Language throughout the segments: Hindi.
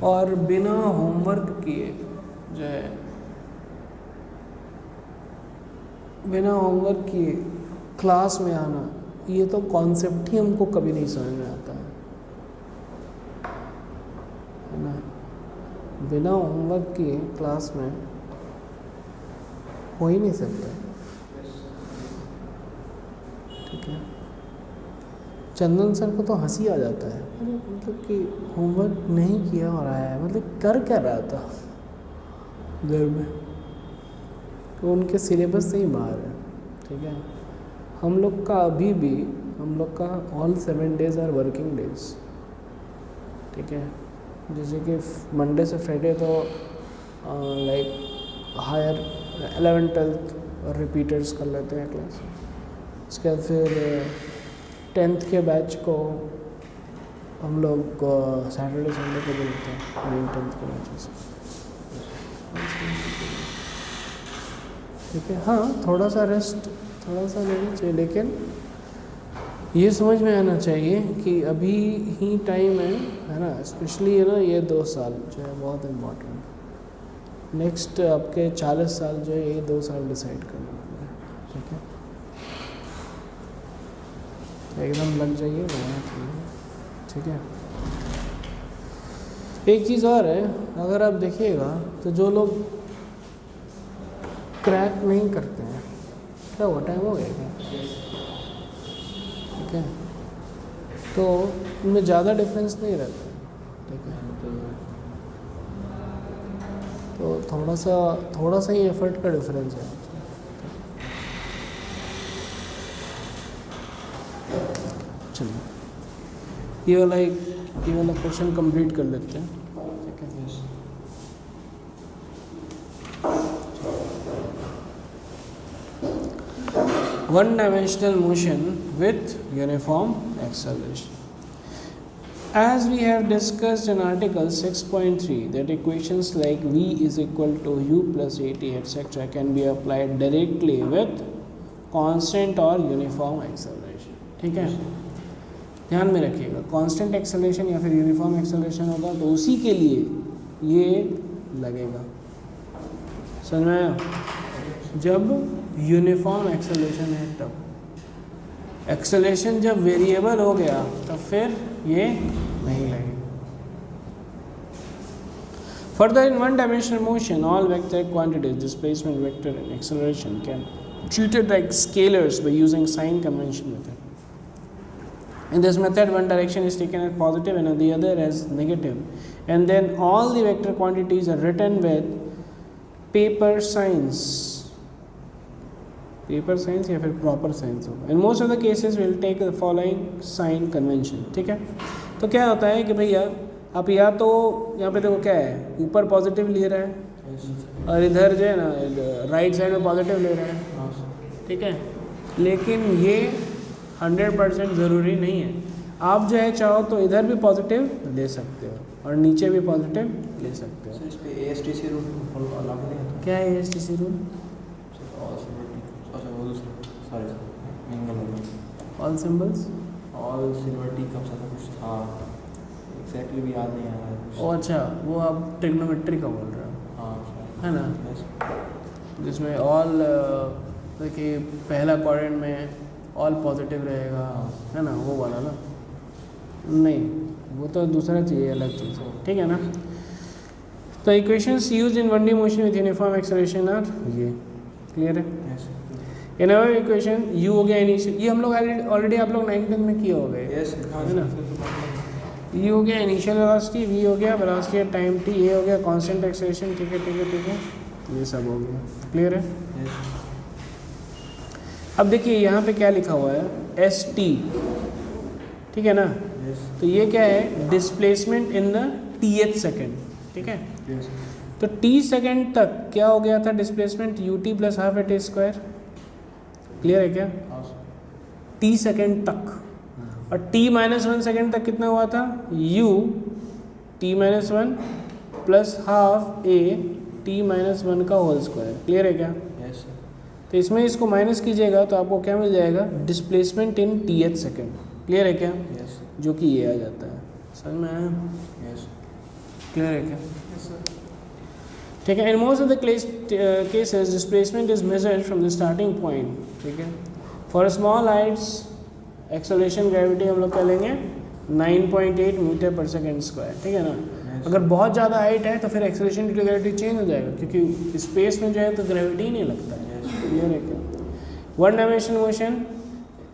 और बिना होमवर्क किए जो है, बिना होमवर्क किए क्लास में आना, ये तो कॉन्सेप्ट ही हमको कभी नहीं समझ में आता है ना। बिना होमवर्क किए क्लास में हो ही नहीं सकता, ठीक है। चंदन सर को तो हंसी आ जाता है, मतलब कि होमवर्क नहीं किया और आया है, मतलब कर क्या रहा था घर में, तो उनके सिलेबस से ही बाहर है, ठीक है। हम लोग का अभी भी, हम लोग का all 7 days are working days, ठीक है। जैसे कि मंडे से फ्राइडे तो लाइक हायर 11th 12th और रिपीटर्स कर लेते हैं क्लास। उसके बाद फिर 10th के बैच को हम लोग सैटरडे संडे को मिलते हैं, 9th 10th के बैचेस, ठीक है। हाँ, थोड़ा सा रेस्ट थोड़ा सा लेना चाहिए, लेकिन ये समझ में आना चाहिए कि अभी ही टाइम है ना, स्पेशली है ना, ये 2 साल जो है बहुत इम्पोर्टेंट। नेक्स्ट आपके 40 साल जो है ये 2 साल डिसाइड करने वाले हैं, ठीक है। एकदम लग जाइए, ठीक है। एक चीज़ और है, अगर आप देखिएगा तो जो लोग क्रैक नहीं करते हैं, क्या वो टाइम हो गया क्या, ठीक है, तो उनमें ज़्यादा डिफरेंस नहीं रहता, ठीक है। तो थोड़ा सा ही एफर्ट का डिफरेंस है। चलिए ये वाला क्वेश्चन कंप्लीट कर लेते हैं, ठीक है। One dimensional motion with uniform acceleration. As we have discussed in article 6.3 that equations like v is equal to u plus at etc. can be applied directly with constant or uniform acceleration, ठीक है। ध्यान में रखिएगा, कांस्टेंट एक्सेलरेशन या फिर यूनिफॉर्म एक्सेलरेशन होगा तो उसी के लिए ये लगेगा, समझ में आया। जब यूनिफॉर्म एक्सेलरेशन है तब, एक्सेलरेशन जब वेरिएबल हो गया तब फिर ये नहीं लगेगा। Further, in one-dimensional motion, all vector quantities, displacement vector and acceleration, can be treated like scalars by using sign convention method. In this method, one direction is taken as positive and the other as negative, and then all the vector quantities are written with paper signs या फिर प्रॉपर साइंस होगा। In most of the cases will take the following sign convention, ठीक है। तो क्या होता है कि भैया आप या तो यहाँ पे देखो क्या है, ऊपर पॉजिटिव ले रहा है और इधर जो है ना राइट साइड में पॉजिटिव ले रहा है, ठीक है। लेकिन ये 100% ज़रूरी नहीं है, आप जो है चाहो तो इधर भी पॉजिटिव ले सकते हो और नीचे भी पॉजिटिव ले सकते हो। इस पे ASTC रूल लागू नहीं है? क्या है ASTC rule? All symbols, all silver कब सा कुछ था, एग्जैक्टली भी याद नहीं आ रहा है। ओ अच्छा, वो आप ट्रिग्नोमेट्री का बोल रहे हो, हाँ है ना, जिसमें ऑल देखिए पहला क्वाड्रेंट में ऑल पॉजिटिव रहेगा, है ना, वो वाला ना, नहीं वो तो दूसरा चाहिए, अलग चीज़ है, ठीक है ना। तो equations used in 1D motion with uniform acceleration are ये, क्लियर है। इन अवर इक्वेशन यू हो गया इनिशियल, ये हम लोग ऑलरेडी आप लोग 9th 10th में किए हो गए, है ना। ये हो गया इनिशियल वेलोसिटी, वी हो गया वेलोसिटी एट टाइम टी, ये हो गया कांस्टेंट एक्सेलरेशन, ठीक है ठीक है ठीक है, ये सब हो गया, क्लियर है। अब देखिए यहाँ पे क्या लिखा हुआ है, एस टी, ठीक है ना। तो ये क्या है, डिस्प्लेसमेंट इन द टीएथ सेकेंड, ठीक है। तो टी सेकेंड तक क्या हो गया था displacement, u t plus half at a square, clear है क्या। टी सेकेंड तक, और t-1 सेकेंड तक कितना हुआ था, u t-1 plus half a t-1 का होल स्क्वायर, क्लियर है क्या। यस। तो इसमें इसको माइनस कीजिएगा तो आपको क्या मिल जाएगा, डिस्प्लेसमेंट इन टीएथ सेकेंड, क्लियर है क्या। यस। जो कि ये आ जाता है, समझ में आया। यस। क्लियर है क्या? ठीक है. इन most of the cases displacement is measured from the starting point. ठीक है. For small Heights acceleration gravity हम लोग क्या लेंगे 9.8 मीटर पर सेकेंड स्क्वायर. ठीक है ना. अगर बहुत ज़्यादा हाइट है तो फिर acceleration due to gravity change हो जाएगा, क्योंकि स्पेस में जो है तो ग्रेविटी ही नहीं लगता है. क्लियर है क्या? One dimensional motion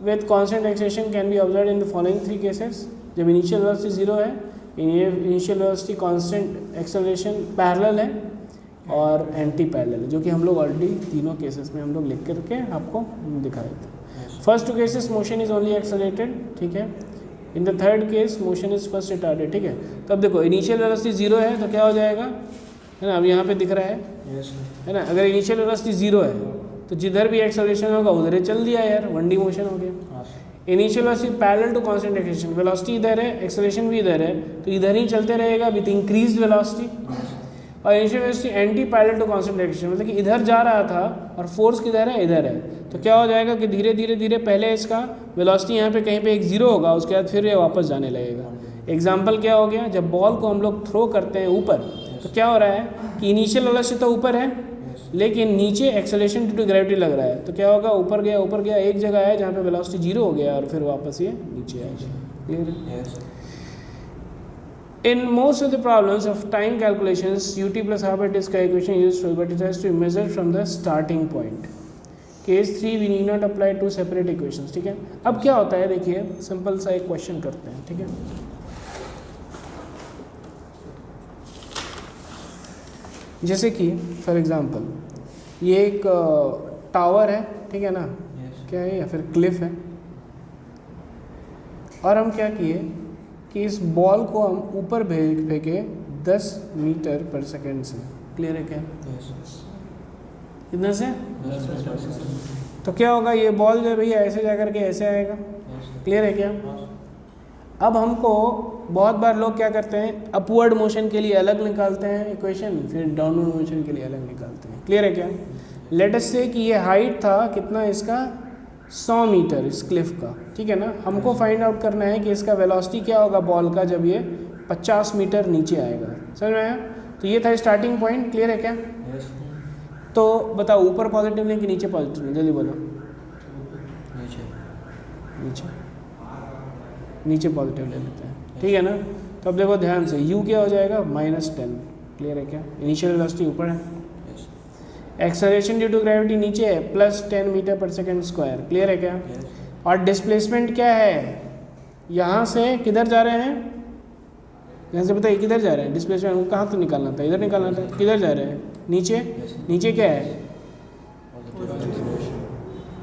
with constant acceleration can be observe in the following 3 cases. जब इनिशियल वेलोसिटी 0 है, initial velocity constant acceleration parallel है और एंटी पैरेलल है, जो कि हम लोग ऑलरेडी तीनों केसेस में हम लोग लिख करके आपको दिखाए थे. First 2 cases motion is only accelerated. ठीक है. In the third case motion is first retarded. ठीक है. तो अब देखो इनिशियल वेलोसिटी 0 है तो क्या हो जाएगा, है ना. अब यहाँ पे दिख रहा है ना. अगर इनिशियल वेलोसिटी 0 है तो जिधर भी एक्सेलरेशन होगा उधर ही चल दिया यार, 1D मोशन हो गया. Initial velocity parallel to constant acceleration, velocity इधर है, एक्सेलरेशन भी इधर है, तो इधर ही चलते रहेगा विद इंक्रीज्ड वेलोसिटी. और initial velocity anti parallel to constant acceleration, मतलब कि इधर जा रहा था और फोर्स किधर है, इधर है. तो क्या हो जाएगा कि धीरे धीरे धीरे पहले इसका वेलोसिटी यहाँ पे कहीं पे एक 0 होगा, उसके बाद फिर ये वापस जाने लगेगा. एग्जाम्पल क्या हो गया, जब बॉल को हम लोग थ्रो करते हैं ऊपर, तो क्या हो रहा है कि इनिशियल वेलोसिटी तो ऊपर है लेकिन नीचे एक्सेलरेशन ड्यू टू ग्रेविटी लग रहा है. तो क्या होगा, ऊपर गया एक जगह है जहाँ पे वेलोसिटी 0 हो गया और फिर वापस ये नीचे आ जाए. क्लियर है? In most of the problems of time calculations, ut plus half at disk equation is useful, but it has to be measured from the starting point. Case 3 we need not apply two separate equations. ठीक है. अब क्या होता है, देखिए सिंपल सा एक क्वेश्चन करते हैं. ठीक है. जैसे कि फॉर एग्जांपल ये एक टावर है. ठीक है ना. क्या है, या फिर क्लिफ है. और हम क्या किए कि इस बॉल को हम ऊपर फेंके 10 मीटर पर सेकेंड से. क्लियर है क्या? कितना से? 10. तो क्या होगा, ये बॉल जो भैया ऐसे जा करके ऐसे आएगा. क्लियर है क्या? अब हमको बहुत बार लोग क्या करते हैं, अपवर्ड मोशन के लिए अलग निकालते हैं इक्वेशन, फिर डाउनवर्ड मोशन के लिए अलग निकालते हैं. क्लियर है क्या? लेट अस से कि ये हाइट था कितना इसका 100 मीटर इस क्लिफ का. ठीक है ना. हमको फाइंड आउट करना है कि इसका वेलोसिटी क्या होगा बॉल का जब ये 50 मीटर नीचे आएगा. समझ में आया? तो ये था स्टार्टिंग पॉइंट. क्लियर है क्या? तो बताओ ऊपर पॉजिटिव लें कि नीचे पॉजिटिव लें, जल्दी बोलो. नीचे पॉजिटिव ले लेते हैं. ठीक है ना. तो अब देखो ध्यान से, u क्या हो जाएगा -10. क्लियर है क्या? इनिशियल वेलोसिटी ऊपर है, एक्सेलरेशन ड्यू टू ग्रेविटी नीचे है +10 मीटर पर सेकेंड स्क्वायर. क्लियर है क्या? और डिस्प्लेसमेंट क्या है, यहाँ से किधर जा रहे हैं, यहाँ से बताइए किधर जा रहे हैं. डिस्प्लेसमेंट कहाँ से निकालना था, इधर निकालना था. किधर जा रहे हैं, नीचे. नीचे क्या है,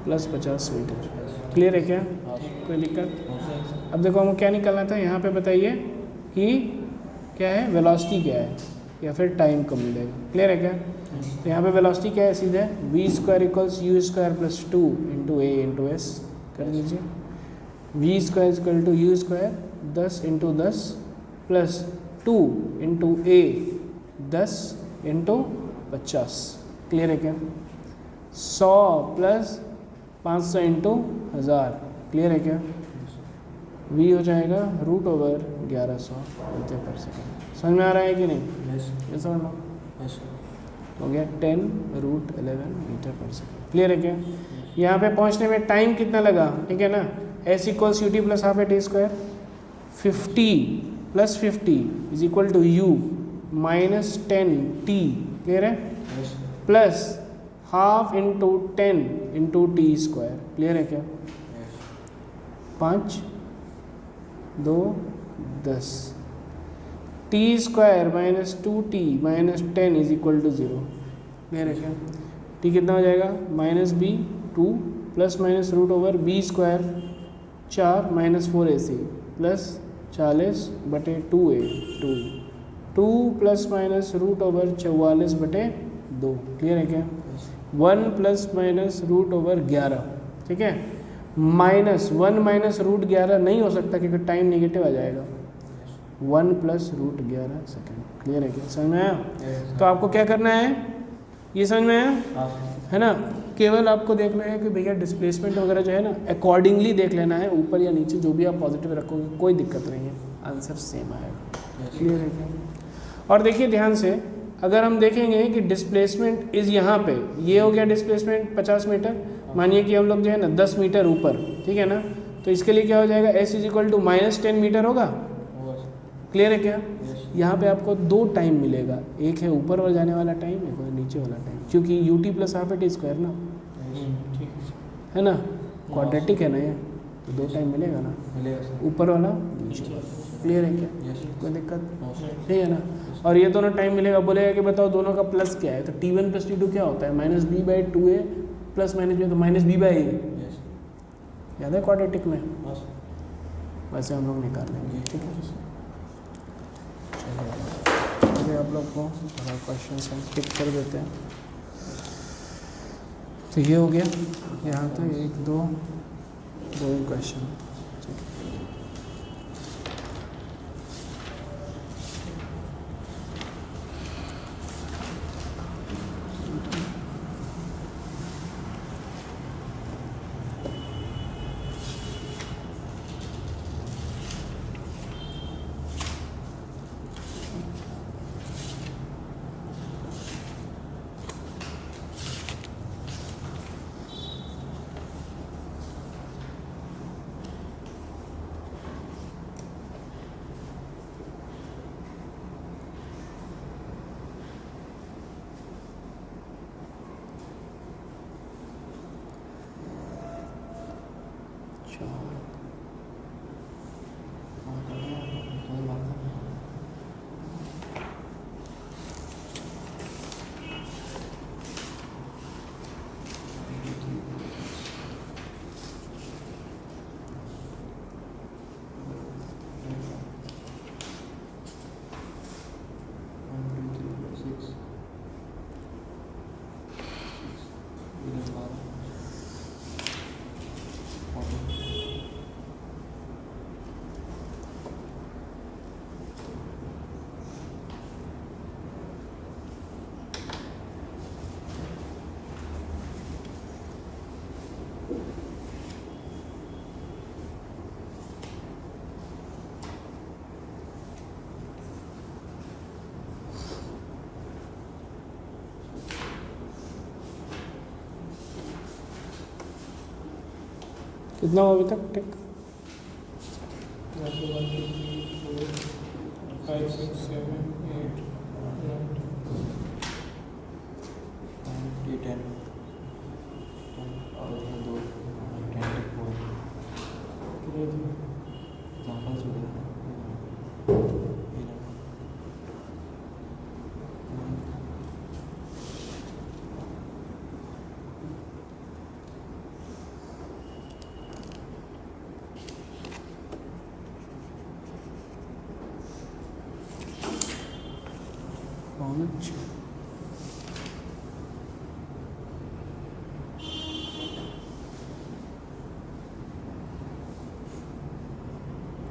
+50 मीटर. क्लियर है क्या? कोई दिक्कत? अब देखो हमको क्या निकालना था, यहाँ पे बताइए कि क्या है, वेलोसिटी क्या है या फिर टाइम कब मिलेगा. क्लियर है क्या? तो यहाँ पे वेलोसिटी क्या है, सीधे v² = u² + 2 × a × s कर दीजिए. v² = u², 10 × 10 + 2 × a, 10 × 50. क्लियर है क्या? 100 + 500 × 1000. क्लियर है क्या? v हो जाएगा √1100 मीटर पर सेकेंड. समझ में आ रहा है कि नहीं? ये समझ लो. हो गया 10√11 मीटर पर सेकेंड. क्लियर है क्या? यहाँ पे पहुँचने में टाइम कितना लगा, ठीक है ना. s = ut + half at a². 50 + 50 = u - 10t. Clear है? Plus ½ × 10 × t². क्लियर है क्या? 5 2 10 t² - 2t - 10 = 0. क्लियर है क्या? t कितना हो जाएगा, -b 2 ± √b² 4 - 4ac + 40/2a 2 2 ± √44/2. Clear है क्या? 1 ± √11. ठीक है. -1 - √11 नहीं हो सकता क्योंकि टाइम नेगेटिव आ जाएगा. 1 + √11 सेकेंड. क्लियर है क्या? समझ में आया? तो आपको क्या करना है, ये समझ में आया है ना. केवल आपको देखना है कि भैया डिस्प्लेसमेंट वगैरह जो है ना अकॉर्डिंगली देख लेना है, ऊपर या नीचे जो भी आप पॉजिटिव रखोगे कोई दिक्कत नहीं है, आंसर सेम आएगा. क्लियर है क्या? और देखिए ध्यान से, अगर हम देखेंगे कि डिस्प्लेसमेंट इज़ यहाँ पे, ये हो गया डिस्प्लेसमेंट 50 मीटर, मानिए कि हम लोग जो है ना 10 मीटर ऊपर, ठीक है ना, तो इसके लिए क्या हो जाएगा, s is equal to -10 metre होगा। क्लियर है क्या? यहाँ पे आपको 2 टाइम मिलेगा, एक है ऊपर वाला जाने वाला टाइम, एक है नीचे वाला टाइम, क्योंकि ut plus half it square ना, है ना, क्वाड्रेटिक है ना ये, तो 2 टाइम मिलेगा ना, ऊपर वाला नीचे वाला। क्लियर है क्या? कोई दिक्कत नहीं है ना? और ये दोनों टाइम मिलेगा, बोलेगा कि बताओ दोनों का प्लस क्या है, तो T1 प्लस T2 क्या होता है, -b/2a प्लस माइनस b तो -b/a, याद है क्वाड्रेटिक में, वैसे हम लोग निकाल लेंगे। ठीक है, चलिए आप लोग को क्वेश्चन हम टिक कर देते हैं। तो ये हो गया यहाँ तक, 1 2 ही क्वेश्चन। कितना हुआ अभी तक टिक? 1 2 3 4 5 6 7 8 9 10 और 2 10 4 पाँच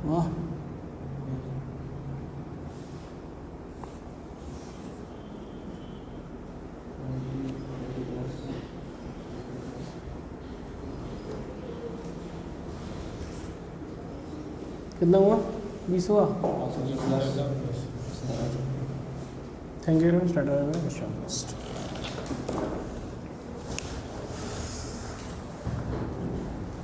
वाह, कितना हुआ? 20 हुआ। Thank you, start.